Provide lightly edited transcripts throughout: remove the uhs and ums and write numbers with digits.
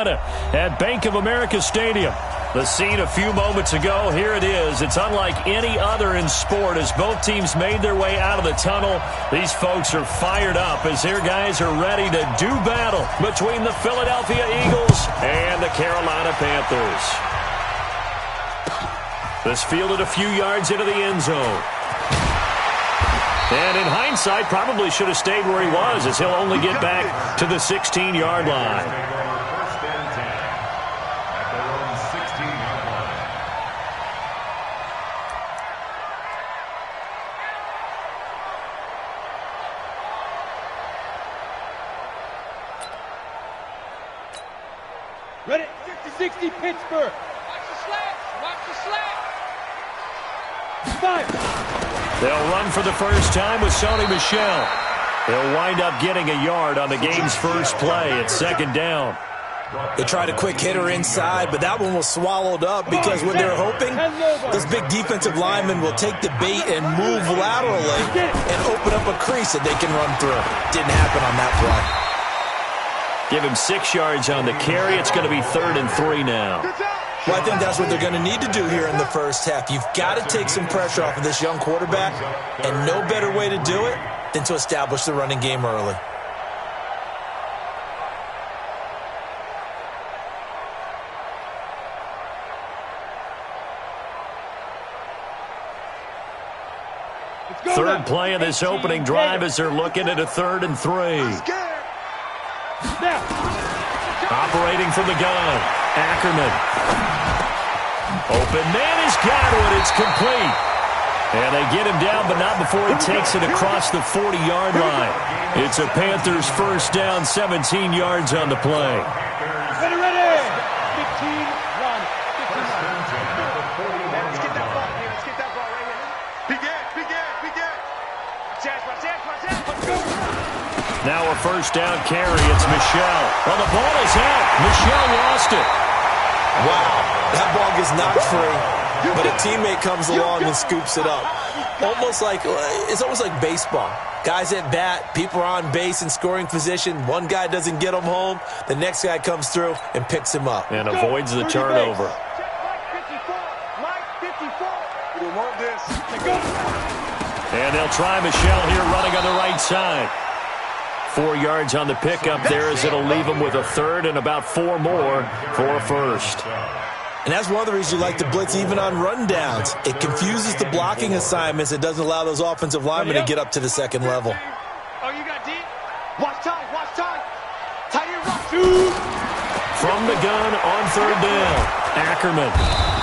Carolina at Bank of America Stadium. The scene a few moments ago, here it is. It's unlike any other in sport as both teams made their way out of the tunnel. These folks are fired up as their guys are ready to do battle between the Philadelphia Eagles and the Carolina Panthers. This fielded a few yards into the end zone. And in hindsight, probably should have stayed where he was as he'll only get back to the 16-yard line. Ready, 50-60 Pittsburgh. Watch the slap. Watch the slap. Fire. They'll run for the first time with Sony Michel. They'll wind up getting a yard on the game's first play at second down. They tried a quick hitter inside, but that one was swallowed up because when they're hoping, those big defensive linemen will take the bait and move laterally and open up a crease that they can run through. Didn't happen on that play. Give him 6 yards on the carry. It's going to be 3rd and 3 now. Well, I think that's what they're going to need to do here in the first half. You've got to take some pressure off of this young quarterback, and no better way to do it than to establish the running game early. Third play of this opening drive as they're looking at a 3rd and 3. Operating from the gun, Ackerman. Open man has got it. It's complete. And they get him down, but not before he takes it across the 40-yard line. It's a Panthers first down, 17 yards on the play. Ready, ready. 15, run. Let's get that ball. Let's get that ball right here. Begin. Let's go. Now a first down carry. It's Michel. Well, the ball is out. Michel lost it. Wow, that ball gets knocked free, but a teammate comes along and scoops it up. It's almost like baseball. Guys at bat, people are on base in scoring position. One guy doesn't get him home. The next guy comes through and picks him up. And avoids the turnover. Mike 54. We don't want this. And they'll try Michel here running on the right side. 4 yards on the pickup there as it'll leave them with a 3rd and about 4 more for a first. And that's one of the reasons you like to blitz even on rundowns. It confuses the blocking assignments. It doesn't allow those offensive linemen to get up to the second level. Oh, you got deep? Watch time. Tight end rock. From the gun on 3rd down. Ackerman.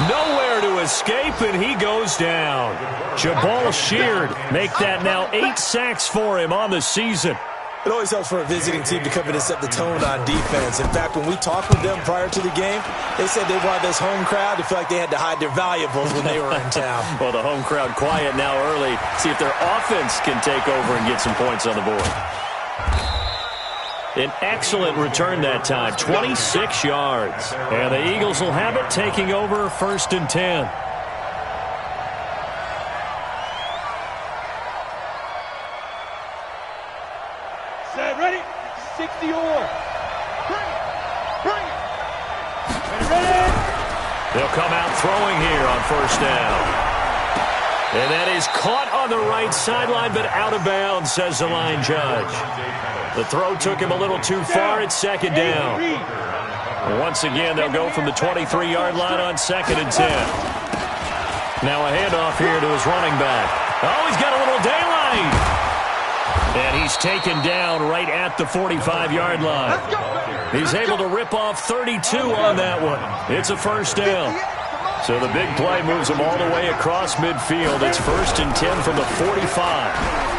Nowhere to escape, and he goes down. Jabal Sheard make that now 8 sacks for him on the season. It always helps for a visiting team to come in and set the tone on defense. In fact, when we talked with them prior to the game, they said they wanted this home crowd to feel like they had to hide their valuables when they were in town. Well, the home crowd quiet now early. See if their offense can take over and get some points on the board. An excellent return that time, 26 yards. And the Eagles will have it, taking over 1st and 10. Set, ready, 60 or. Bring it. Ready. They'll come out throwing here on 1st down. And that is caught on the right sideline, but out of bounds, says the line judge. The throw took him a little too far at 2nd down. Once again, they'll go from the 23-yard line on 2nd and 10. Now a handoff here to his running back. Oh, he's got a little daylight. And he's taken down right at the 45-yard line. He's able to rip off 32 on that one. It's a first down. So the big play moves him all the way across midfield. It's 1st and 10 from the 45.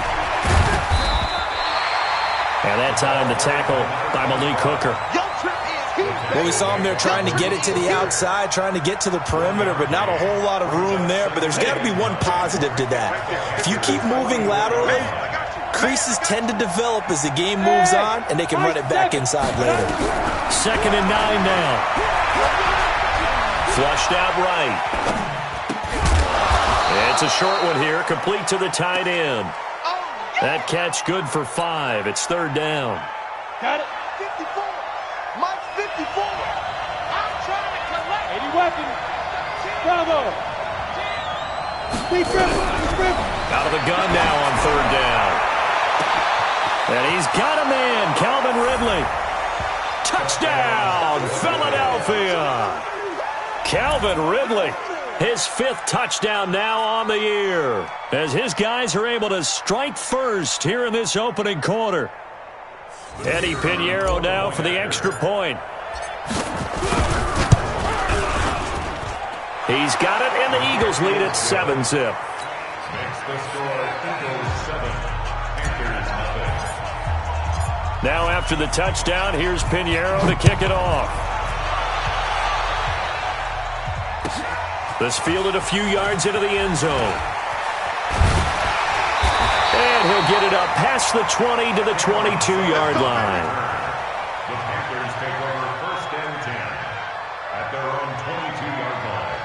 And that time the tackle by Malik Hooker. Well, we saw him there trying to get it to the outside, trying to get to the perimeter, but not a whole lot of room there. But there's got to be one positive to that. If you keep moving laterally, creases tend to develop as the game moves on, and they can run it back inside later. 2nd and 9 now. Flushed out right. It's a short one here, complete to the tight end. That catch good for 5. It's 3rd down. Got it. 54. Mike 54. second. Bravo. Please grip. Out of the gun now on third down. And he's got a man, Calvin Ridley. Touchdown, Philadelphia. Calvin Ridley, his 5th touchdown now on the year, as his guys are able to strike first here in this opening quarter. Eddie Pinheiro now for the extra point. He's got it, and the Eagles lead at 7-zip. Now after the touchdown, here's Pinheiro to kick it off. This fielded a few yards into the end zone. And he'll get it up past the 20 to the 22-yard line. The Panthers take over 1st and 10 at their own 22-yard line.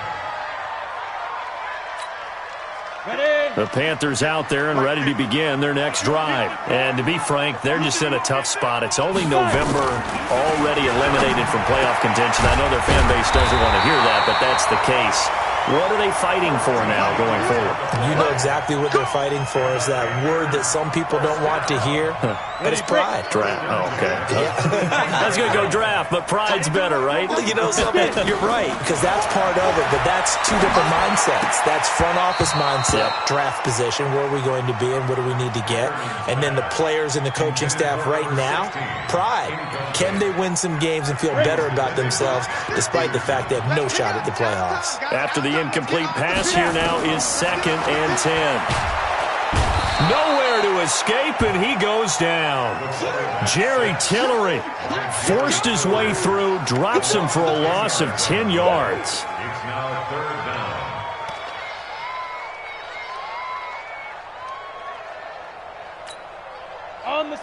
The Panthers out there and ready to begin their next drive. And to be frank, they're just in a tough spot. It's only November, already eliminated from playoff contention. I know their fan base doesn't want to hear that, but that's the case. What are they fighting for now going forward? You know exactly what they're fighting for is that word that some people don't want to hear, but it's pride. Draft. Oh, okay. I was going to go draft, but pride's better, right? You know something? You're right, because that's part of it, but that's 2 different mindsets. That's front office mindset, draft position, where are we going to be and what do we need to get? And then the players and the coaching staff right now, pride. Can they win some games and feel better about themselves despite the fact they have no shot at the playoffs? After the incomplete pass, here now is 2nd and 10. Nowhere to escape, and he goes down. Jerry Tillery forced his way through, drops him for a loss of 10 yards. It's now 3rd down.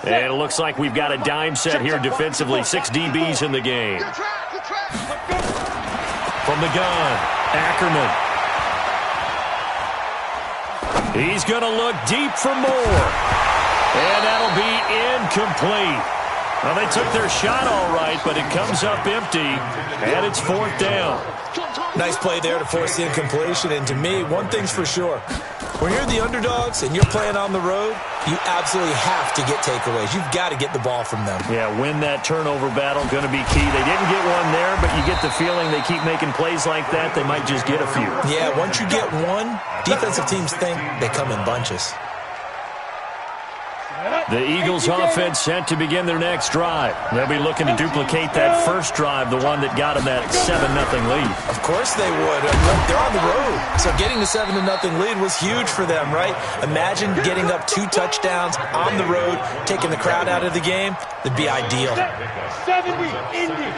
And it looks like we've got a dime set here defensively. 6 DBs in the game. From the gun, Ackerman. He's going to look deep for more. And that'll be incomplete. Well, they took their shot all right, but it comes up empty, and it's 4th down. Nice play there to force the incompletion, and to me, one thing's for sure. When you're the underdogs and you're playing on the road, you absolutely have to get takeaways. You've got to get the ball from them. Yeah, win that turnover battle, going to be key. They didn't get one there, but you get the feeling they keep making plays like that, they might just get a few. Yeah, once you get one, defensive teams think they come in bunches. The Eagles offense set to begin their next drive. They'll be looking to duplicate that first drive, the one that got them that 7-0 lead. Of course they would. They're on the road, so getting the 7-0 lead was huge for them, right? Imagine getting up 2 touchdowns on the road, taking the crowd out of the game. That'd be ideal. 70, Indy.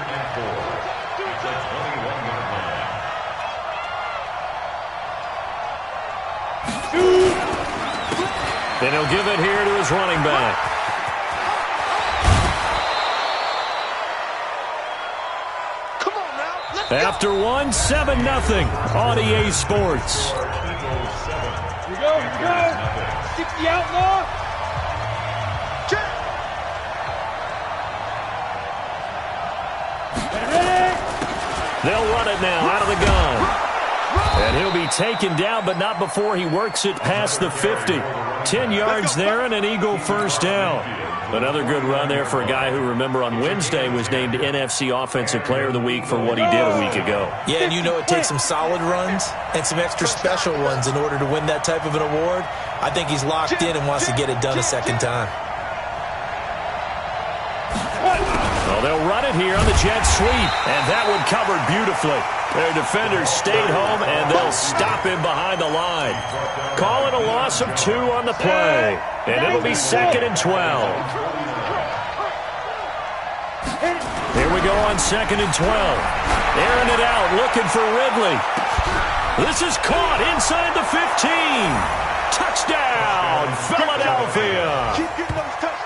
And he'll give it here to his running back. Come on now. Let's go. After one, 7-0 on EA Sports. Here we go. 60 outlaw. They'll run it now out of the gun. And he'll be taken down, but not before he works it past the 50. 10 yards there and an Eagle first down. Another good run there for a guy who, remember, on Wednesday was named NFC Offensive Player of the Week for what he did a week ago. Yeah, and you know it takes some solid runs and some extra special ones in order to win that type of an award. I think he's locked in and wants to get it done a second time. Well, they'll run it here on the jet sweep, and that one covered beautifully. Their defenders stayed home, and they'll stop him behind the line. Call it a loss of 2 on the play, and it'll be 2nd and 12. Here we go on 2nd and 12. Airing it out, looking for Ridley. This is caught inside the 15. Touchdown, Philadelphia.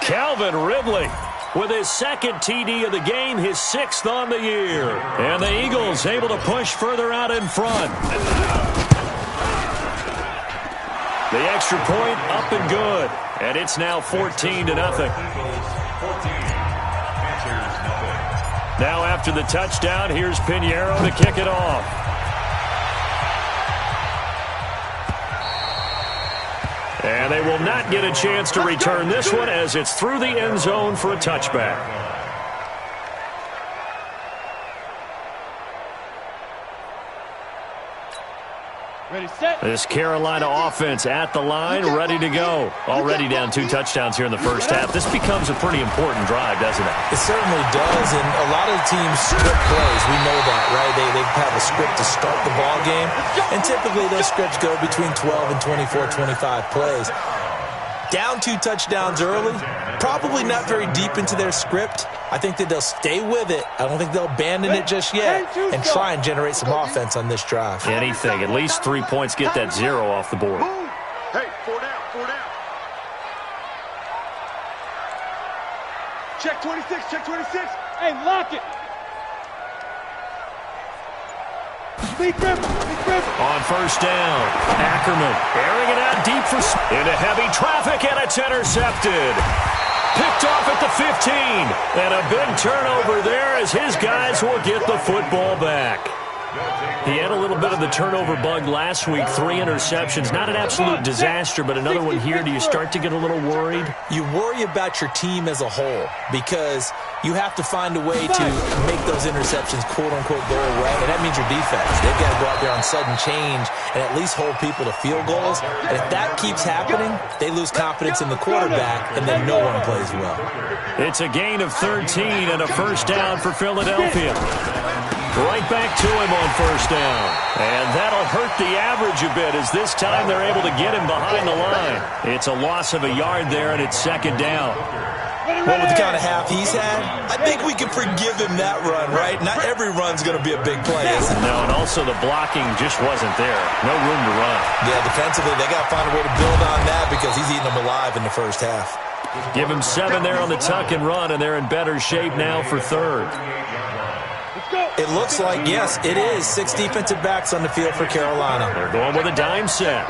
Calvin Ridley with his 2nd TD of the game, his 6th on the year. And the Eagles able to push further out in front. The extra point up and good. And it's now 14-0. Now after the touchdown, here's Pinheiro to kick it off. And they will not get a chance to return this one as it's through the end zone for a touchback. Ready, set. This Carolina offense at the line, ready to go. Already down 2 touchdowns here in the first half. This becomes a pretty important drive, doesn't it? It certainly does, and a lot of teams script plays. We know that, right? They have a script to start the ball game, and typically those scripts go between 12 and 24, 25 plays. Down 2 touchdowns early, probably not very deep into their script. I think that they'll stay with it. I don't think they'll abandon it just yet and try and generate some offense on this drive. Anything. At least 3 points, get that 0 off the board. Hey, 4 down, 4 down. Check 26, check 26. Hey, lock it. Big grip. On first down, Ackerman airing it out deep into heavy traffic, and it's intercepted. Picked off at the 15, and a big turnover there as his guys will get the football back. He had a little bit of the turnover bug last week, 3 interceptions. Not an absolute disaster, but another one here. Do you start to get a little worried? You worry about your team as a whole because you have to find a way to make those interceptions, quote-unquote, go away, and that means your defense. They've got to go out there on sudden change and at least hold people to field goals. And if that keeps happening, they lose confidence in the quarterback, and then no one plays well. It's a gain of 13 and a first down for Philadelphia. Right back to him on first down. And that'll hurt the average a bit as this time they're able to get him behind the line. It's a loss of a yard there, and it's second down. Well, with the kind of half he's had, I think we can forgive him that run, right? Not every run's going to be a big play, is it? No, and also the blocking just wasn't there. No room to run. Yeah, defensively, they got to find a way to build on that because he's eating them alive in the first half. Give him 7 there on the tuck and run, and they're in better shape now for third. It looks like, yes, it is 6 defensive backs on the field for Carolina. They're going with a dime set.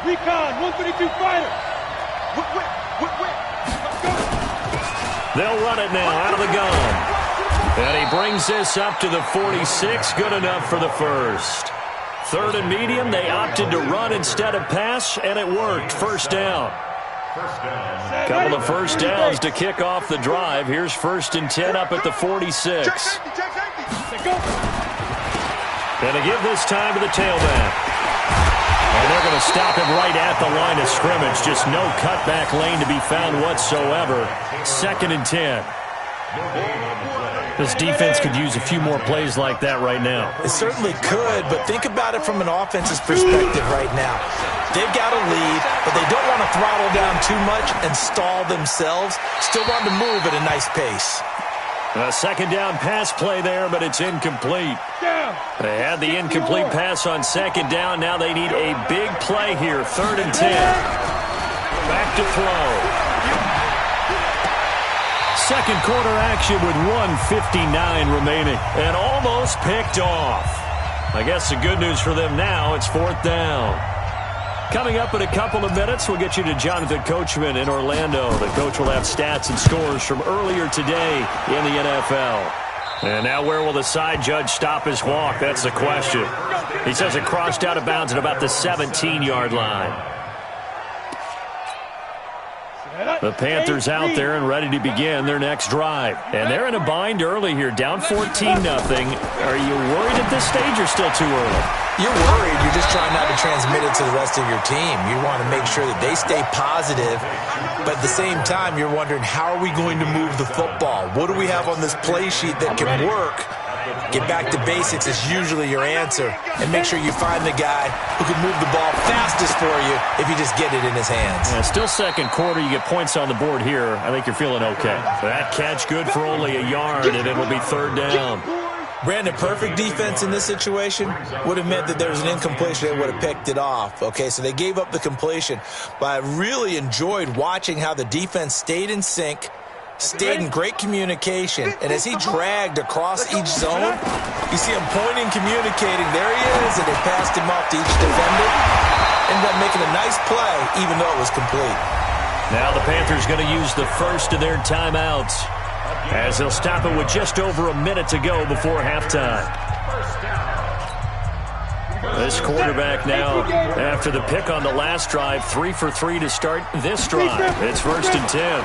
Recon, 132 fighter. They'll run it now out of the gun. And he brings this up to the 46. Good enough for the first. Third and medium, they opted to run instead of pass, and it worked. First down. Couple of first downs to kick off the drive. Here's 1st and 10 up at the 46. And they give this time to the tailback. And they're going to stop him right at the line of scrimmage. Just no cutback lane to be found whatsoever. 2nd and 10. This defense could use a few more plays like that right now. It certainly could, but think about it from an offense's perspective right now. They've got a lead, but they don't want to throttle down too much and stall themselves. Still want to move at a nice pace. A second down pass play there, but it's incomplete. They had the incomplete pass on second down. Now they need a big play here. 3rd and 10. Back to throw. Second quarter action with 1:59 remaining. And almost picked off. I guess the good news for them now, it's 4th down. Coming up in a couple of minutes, we'll get you to Jonathan Coachman in Orlando. The coach will have stats and scores from earlier today in the NFL. And now where will the side judge stop his walk? That's the question. He says it crossed out of bounds at about the 17-yard line. The Panthers out there and ready to begin their next drive. And they're in a bind early here, down 14-0. Are you worried at this stage or still too early? You're worried. You're just trying not to transmit it to the rest of your team. You want to make sure that they stay positive, but at the same time, you're wondering, how are we going to move the football? What do we have on this play sheet that can work? Get back to basics is usually your answer, and make sure you find the guy who can move the ball fastest for you if you just get it in his hands. Yeah, still second quarter. You get points on the board here. I think you're feeling okay. That catch good for only a yard, and it'll be 3rd down. Brandon, perfect defense in this situation would have meant that there was an incompletion. They would have picked it off. Okay, so they gave up the completion. But I really enjoyed watching how the defense stayed in sync, stayed in great communication, and as he dragged across each zone, you see him pointing, communicating. There he is, and they passed him off to each defender. Ended up making a nice play, even though it was complete. Now the Panthers going to use the first of their timeouts, as they'll stop it with just over a minute to go before halftime. This quarterback now, after the pick on the last drive, 3 for 3 to start this drive. It's 1st and 10.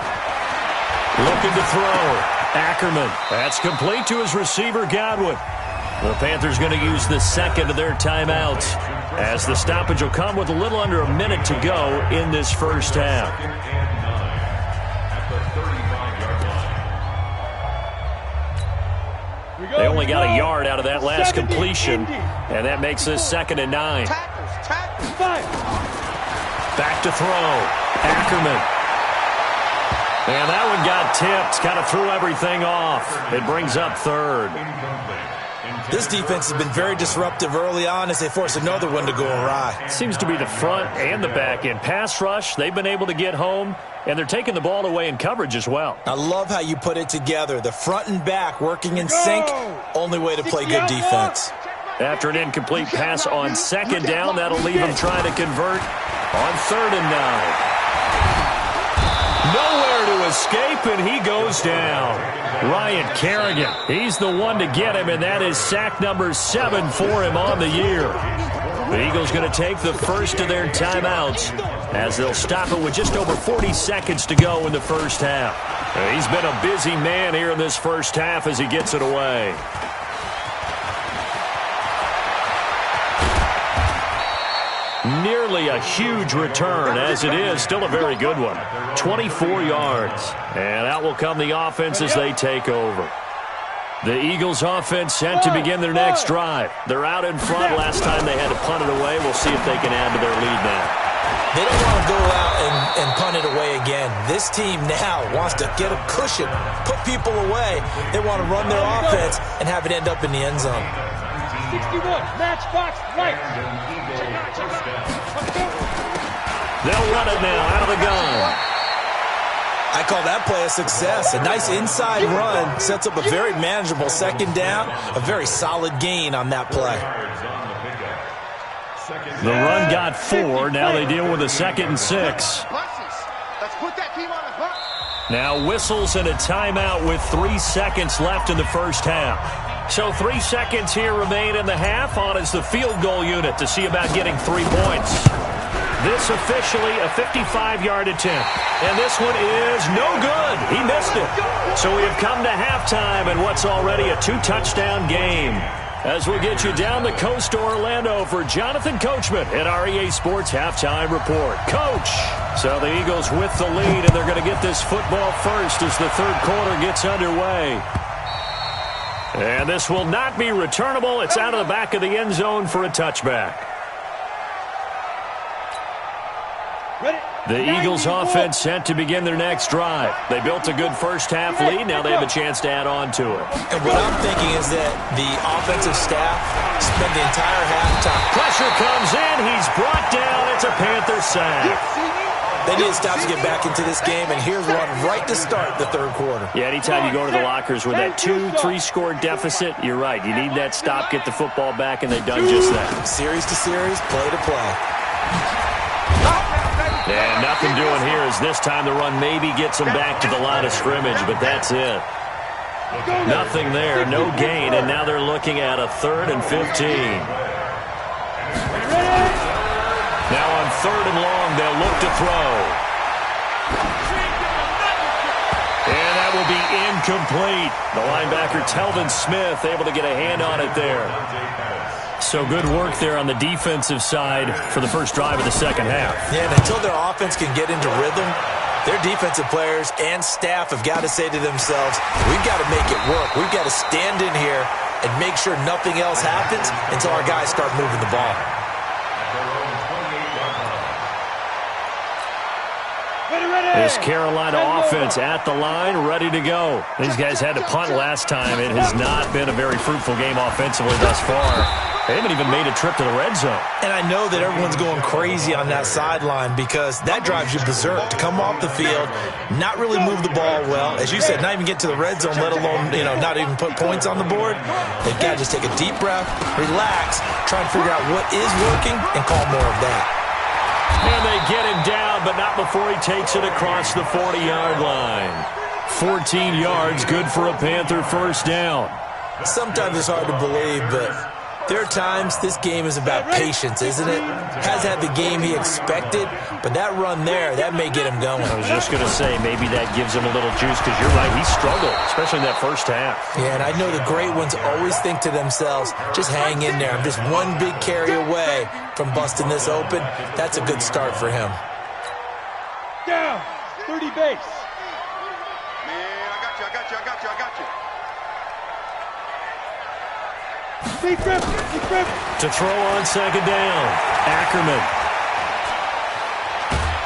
Looking to throw. Ackerman. That's complete to his receiver, Godwin. The Panthers going to use the second of their timeouts, as the stoppage will come with a little under a minute to go in this first half. They only got a yard out of that last completion, and that makes this 2nd and 9. Back to throw. Ackerman. And that one got tipped. Kind of threw everything off. It brings up 3rd. This defense has been very disruptive early on as they force another one to go awry. Seems to be the front and the back end. Pass rush, they've been able to get home, and they're taking the ball away in coverage as well. I love how you put it together. The front and back working in sync. Only way to play good defense. After an incomplete pass on 2nd down, that'll leave them trying to convert on 3rd and 9. Nowhere to escape, and he goes down. Ryan Kerrigan, he's the one to get him, and that is sack number 7 for him on the year. The Eagles going to take the first of their timeouts as they'll stop it with just over 40 seconds to go in the first half. He's been a busy man here in this first half as he gets it away. Nearly a huge return, as it is still a very good one. 24 yards. And out will come the offense as they take over. The Eagles offense set to begin their next drive. They're out in front. Last time they had to punt it away. We'll see if they can add to their lead now. They don't want to go out and punt it away again. This team now wants to get a cushion, put people away. They want to run their offense and have it end up in the end zone. 61, matchbox right. They'll run it now out of the gun. I call that play a success. A nice inside run sets up a very manageable 2nd down. A very solid gain on that play. The run got 4. Now they deal with a 2nd and 6. Let's put that team on a bus. Now whistles and a timeout with 3 seconds left in the first half. So 3 seconds here remain in the half. On is the field goal unit to see about getting 3 points. This officially a 55-yard attempt. And this one is no good. He missed it. So we have come to halftime in what's already a 2-touchdown game. As we'll get you down the coast to Orlando for Jonathan Coachman at our EA Sports Halftime Report. Coach! So the Eagles with the lead, and they're going to get this football first as the 3rd quarter gets underway. And this will not be returnable. It's out of the back of the end zone for a touchback. The Eagles offense set to begin their next drive. They built a good first half lead. Now they have a chance to add on to it. And what I'm thinking is that the offensive staff spent the entire halftime. Pressure comes in. He's brought down. It's a Panther sack. They need to stop to get back into this game, and here's one right to start the 3rd quarter. Yeah, anytime you go to the lockers with that 2-3 score deficit, you're right. You need that stop, get the football back, and they've done just that. Series to series, play to play. And nothing doing here as this time the run maybe gets them back to the line of scrimmage, but that's it. Nothing there, no gain, and now they're looking at a 3rd and 15. Now on 3rd and long, they'll look to throw. And that will be incomplete. The linebacker, Telvin Smith, able to get a hand on it there. So good work there on the defensive side for the first drive of the second half. Yeah, and until their offense can get into rhythm, their defensive players and staff have got to say to themselves, we've got to make it work. We've got to stand in here and make sure nothing else happens until our guys start moving the ball. This Carolina offense at the line, ready to go. These guys had to punt last time. It has not been a very fruitful game offensively thus far. They haven't even made a trip to the red zone. And I know that everyone's going crazy on that sideline because that drives you berserk to come off the field, not really move the ball well. As you said, not even get to the red zone, let alone, not even put points on the board. They've got to just take a deep breath, relax, try and figure out what is working, and call more of that. And they get him down, but not before he takes it across the 40-yard line. 14 yards, good for a Panther first down. Sometimes it's hard to believe, but There are times this game is about patience, isn't it? Has had the game he expected, but that run there, that may get him going. I was just going to say, maybe that gives him a little juice, because you're right, he struggled, especially in that first half. Yeah, and I know the great ones always think to themselves, just hang in there. I'm just one big carry away from busting this open. That's a good start for him. Down, 30 base. I got you. Big rip. To throw on second down, Ackerman.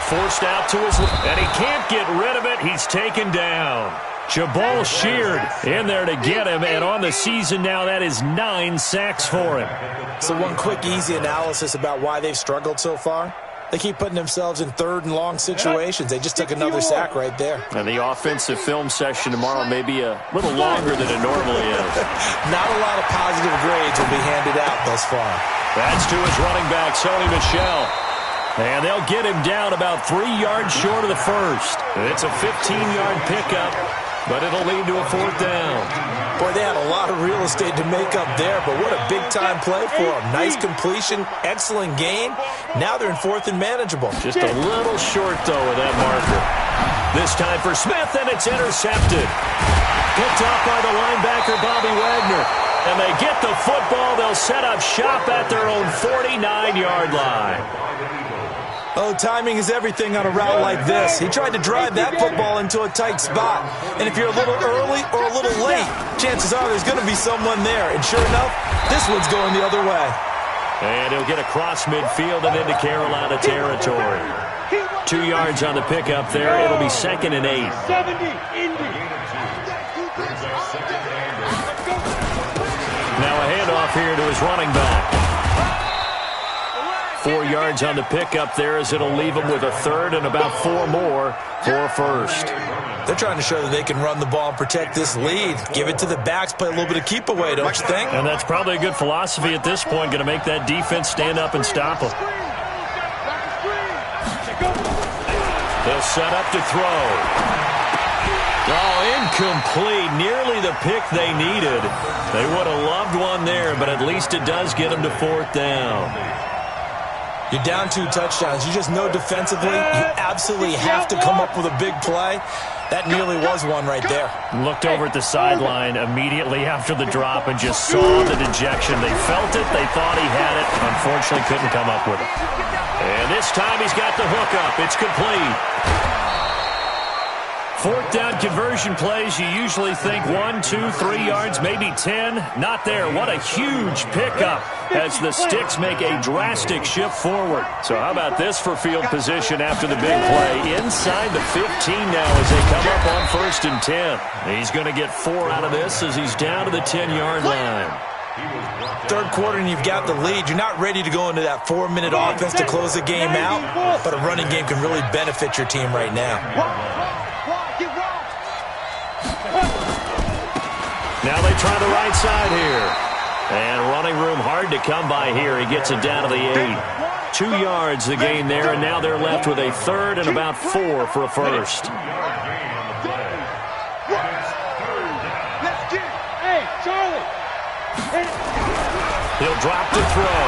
Forced out to his left, and he can't get rid of it. He's taken down. Jabal Sheard in there to get him, and on the season now, that is 9 sacks for him. So one quick, easy analysis about why they've struggled so far. They keep putting themselves in third and long situations. They just took another sack right there. And the offensive film session tomorrow may be a little longer than it normally is. Not a lot of positive grades will be handed out thus far. That's to his running back, Sony Michel. And they'll get him down about 3 yards short of the first. It's a 15-yard pickup, but it'll lead to a fourth down. Boy, they had a lot of real estate to make up there, but what a big-time play for them. Nice completion, excellent gain. Now they're in fourth and manageable. Just a little short, though, of that marker. This time for Smith, and it's intercepted. Picked off by the linebacker, Bobby Wagner. And they get the football. They'll set up shop at their own 49-yard line. Oh, timing is everything on a route like this. He tried to drive that football into a tight spot. And if you're a little early or a little late, chances are there's going to be someone there. And sure enough, this one's going the other way. And he'll get across midfield and into Carolina territory. 2 yards on the pickup there. It'll be 2nd and 8. 70, Indy. Now a handoff here to his running back. 4 yards on the pickup there, as it'll leave him with a third and about 4 more for a first. They're trying to show that they can run the ball and protect this lead. Give it to the backs, play a little bit of keep away, don't you think? And that's probably a good philosophy at this point, going to make that defense stand up and stop them. They'll set up to throw. Oh, incomplete. Nearly the pick they needed. They would have loved one there, but at least it does get them to fourth down. You're down 2 touchdowns. You just know defensively you absolutely have to come up with a big play. That nearly was one right there. Looked over at the sideline immediately after the drop and just saw the dejection. They felt it. They thought he had it. Unfortunately, couldn't come up with it. And this time he's got the hook up. It's complete. Fourth down conversion plays, you usually think 1, 2, 3 yards, maybe 10. Not there. What a huge pickup as the Sticks make a drastic shift forward. So how about this for field position after the big play? Inside the 15 now as they come up on 1st and 10. He's going to get 4 out of this as he's down to the 10-yard line. Third quarter and you've got the lead. You're not ready to go into that 4-minute offense to close the game out, but a running game can really benefit your team right now. Now they try the right side here. And running room hard to come by here. He gets it down to the 8. 2 yards the gain there, and now they're left with a third and about 4 for a first. Hey, Charlie. He'll drop to throw.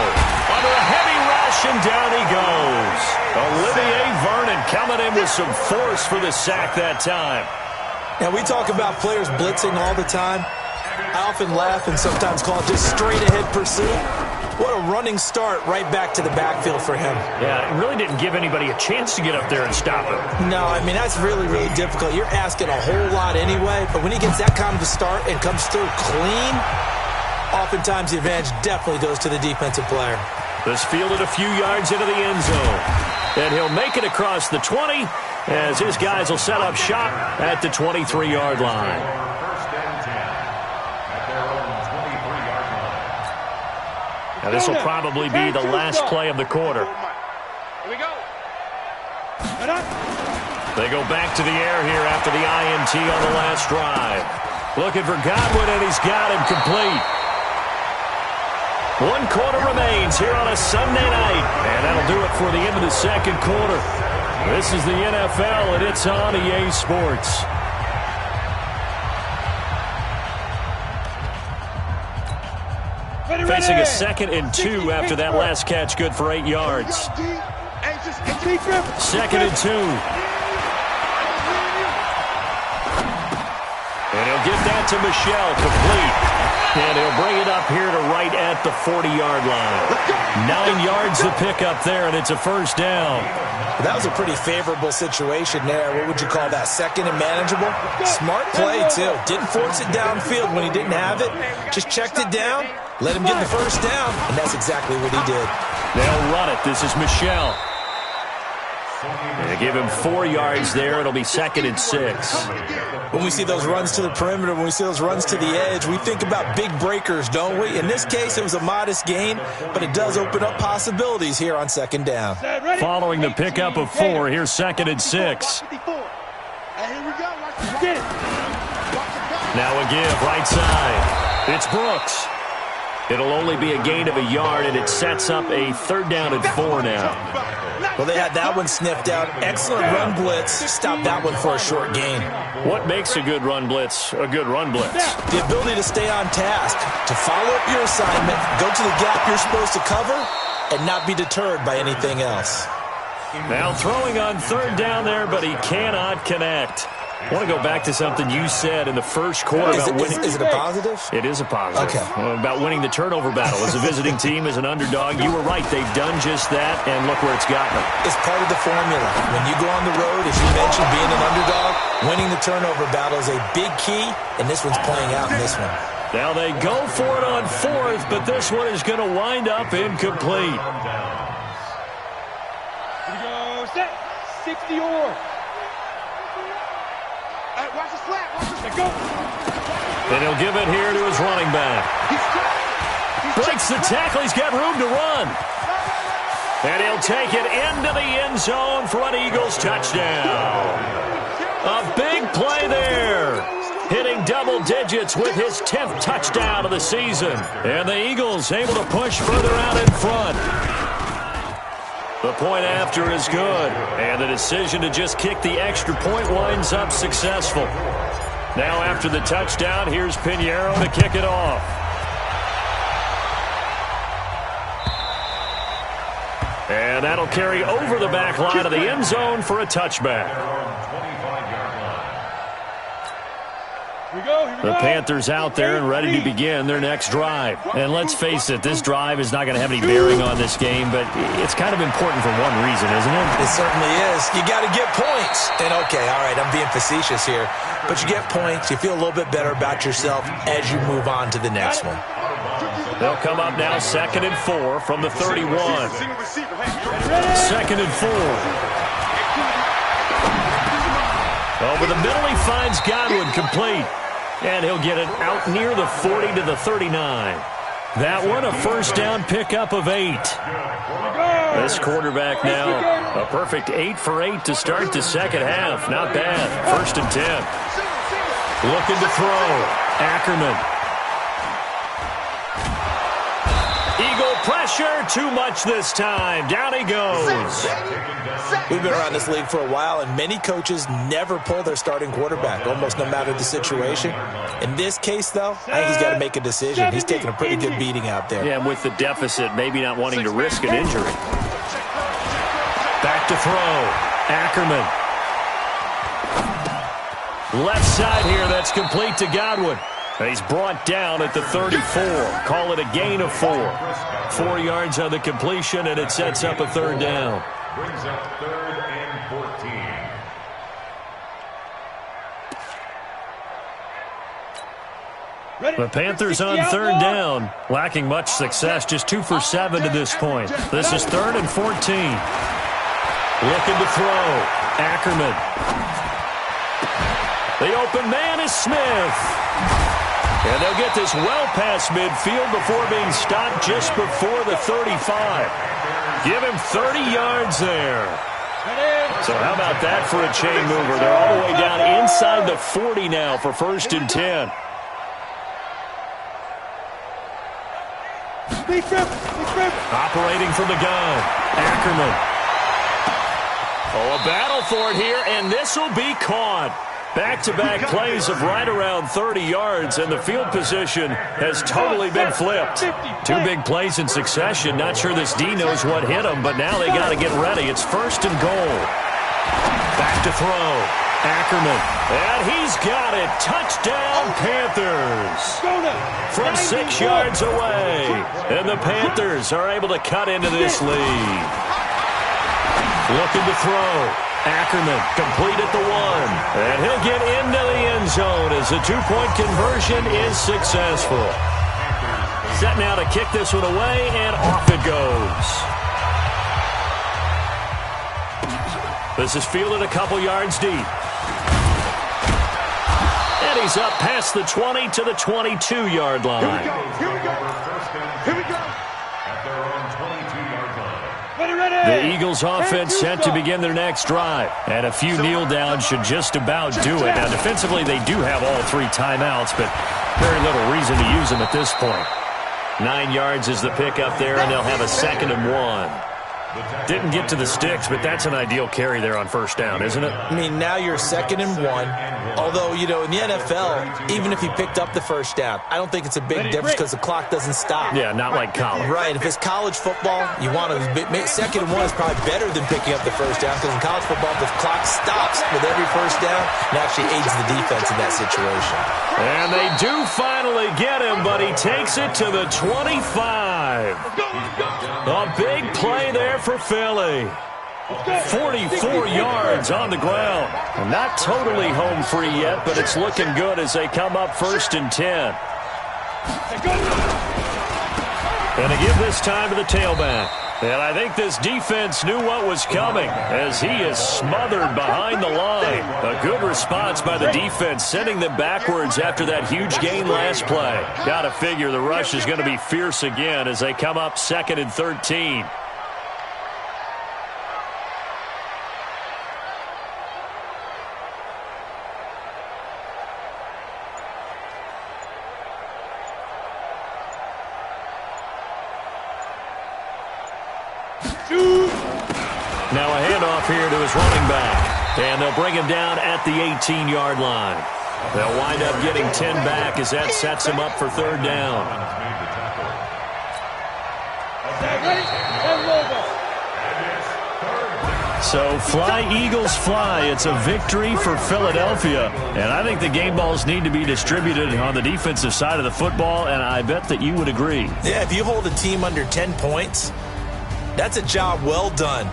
Under a heavy rush, and down he goes. Olivier Vernon coming in with some force for the sack that time. Now, we talk about players blitzing all the time. I often laugh and sometimes call it just straight-ahead pursuit. What a running start right back to the backfield for him. Yeah, it really didn't give anybody a chance to get up there and stop him. No, I mean, that's really, really difficult. You're asking a whole lot anyway, but when he gets that kind of a start and comes through clean, oftentimes the advantage definitely goes to the defensive player. This fielded a few yards into the end zone. And he'll make it across the 20 as his guys will set up shop at the 23-yard line. Now this will probably be the last play of the quarter. Here we go. They go back to the air here after the INT on the last drive. Looking for Godwin, and he's got him complete. 1 quarter remains here on a Sunday night. And that'll do it for the end of the second quarter. This is the NFL, and it's on EA Sports. Facing a 2nd and 2 after that last catch, good for 8 yards. 2nd and 2. And he'll give that to Michel, complete. And he'll bring it up here to right at the 40-yard line. 9 yards to pick up there, and it's a first down. That was a pretty favorable situation there. What would you call that? 2nd and manageable? Smart play, too. Didn't force it downfield when he didn't have it. Just checked it down, let him get the first down, and that's exactly what he did. They'll run it. This is Michel. They give him 4 yards there. It'll be 2nd and 6. When we see those runs to the perimeter, when we see those runs to the edge, we think about big breakers, don't we? In this case, it was a modest gain, but it does open up possibilities here on 2nd down. Following the pickup of 4, here's 2nd and 6. Now a give, right side. It's Brooks. It'll only be a gain of a yard, and it sets up a 3rd down and 4 now. Well, they had that one sniffed out. Excellent run blitz. Stopped that one for a short gain. What makes a good run blitz a good run blitz? The ability to stay on task, to follow up your assignment, go to the gap you're supposed to cover, and not be deterred by anything else. Now throwing on 3rd down there, but he cannot connect. I want to go back to something you said in the first quarter about winning. Is it a positive? It is a positive. Okay. About winning the turnover battle. As a visiting team, as an underdog, you were right. They've done just that, and look where it's gotten them. It's part of the formula. When you go on the road, as you mentioned, being an underdog, winning the turnover battle is a big key, and this one's playing out in this one. Now they go for it on 4th, but this one is going to wind up incomplete. Here we go, set, 60 or. Watch the slant. Go. And he'll give it here to his running back. Breaks the tackle. He's got room to run. And he'll take it into the end zone for an Eagles touchdown. A big play there. Hitting double digits with his 10th touchdown of the season. And the Eagles able to push further out in front. The point after is good, and the decision to just kick the extra point winds up successful. Now after the touchdown, here's Pinheiro to kick it off. And that'll carry over the back line of the end zone for a touchback. The Panthers out there and ready to begin their next drive. And let's face it, this drive is not going to have any bearing on this game, but it's kind of important for one reason, isn't it? It certainly is. You got to get points. And okay, all right, I'm being facetious here, but you get points, you feel a little bit better about yourself as you move on to the next one. They'll come up now 2nd and 4 from the 31. 2nd and 4. Over the middle, he finds Godwin, complete. And he'll get it out near the 40 to the 39. That one, a first down pickup of 8. This quarterback now, a perfect 8 for 8 to start the second half. Not bad. 1st and 10. Looking to throw. Ackerman. Eagle pressure, too much this time. Down he goes. We've been around this league for a while, and many coaches never pull their starting quarterback, almost no matter the situation. In this case, though, I think he's got to make a decision. He's taking a pretty good beating out there. Yeah, and with the deficit, maybe not wanting to risk an injury. Back to throw. Ackerman. Left side here, that's complete to Godwin. He's brought down at the 34. Call it a gain of 4. 4 yards on the completion, and it sets up a 3rd down. Brings up 3rd and 14. The Panthers on 3rd down, lacking much success, just 2 for 7 to this point. This is 3rd and 14. Looking to throw. Ackerman. The open man is Smith. And they'll get this well past midfield before being stopped just before the 35. Give him 30 yards there. So how about that for a chain mover? They're all the way down inside the 40 now for 1st and 10. Operating from the gun. Ackerman. Oh, a battle for it here, and this will be caught. Back-to-back plays of right around 30 yards, and the field position has totally been flipped. 2 big plays in succession. Not sure this D knows what hit him, but now they got to get ready. It's 1st and goal. Back to throw. Ackerman. And he's got it. Touchdown, Panthers. From 6 yards away. And the Panthers are able to cut into this lead. Looking to throw. Ackerman complete at the 1. And he'll get into the end zone as the 2-point conversion is successful. Set now to kick this one away, and off it goes. This is fielded a couple yards deep. And he's up past the 20 to the 22-yard line. Here we go. At their own 22-yard line. The Eagles offense set to begin their next drive. And a few kneel downs should just about do it. Now, defensively, they do have all 3 timeouts, but very little reason to use them at this point. 9 yards is the pickup there, and they'll have a 2nd and 1. Didn't get to the sticks, but that's an ideal carry there on 1st down, isn't it? I mean, now you're 2nd and 1. Although, you know, in the NFL, even if he picked up the 1st down, I don't think it's a big difference because the clock doesn't stop. Yeah, not like college. Right. If it's college football, you want to 2nd and 1 is probably better than picking up the 1st down because in college football, the clock stops with every 1st down. It actually aids the defense in that situation. And they do finally get him, but he takes it to the 25. A big play there for Philly. 44 yards on the ground. And not totally home free yet, but it's looking good as they come up 1st and 10. And to give this time to the tailback. And I think this defense knew what was coming as he is smothered behind the line. A good response by the defense, sending them backwards after that huge gain last play. Got to figure the rush is going to be fierce again as they come up 2nd and 13. Now a handoff here to his running back. And they'll bring him down at the 18-yard line. They'll wind up getting 10 back as that sets him up for 3rd down. So fly, Eagles, fly. It's a victory for Philadelphia. And I think the game balls need to be distributed on the defensive side of the football, and I bet that you would agree. Yeah, if you hold a team under 10 points, that's a job well done.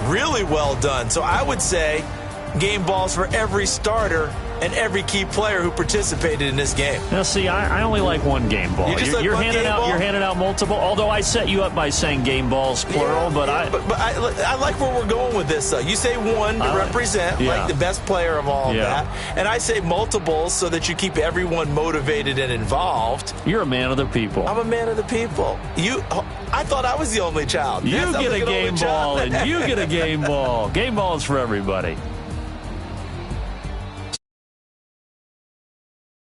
Really well done. So I would say game balls for every starter and every key player who participated in this game. Now, see, I only like one game ball. You're handing out multiple. Although I set you up by saying game balls plural, yeah, but I like where we're going with this. Though you say one to represent like the best player of all of that, and I say multiples so that you keep everyone motivated and involved. You're a man of the people. I'm a man of the people. I thought I was the only child. You get a game ball, and you get a game ball. Game balls for everybody.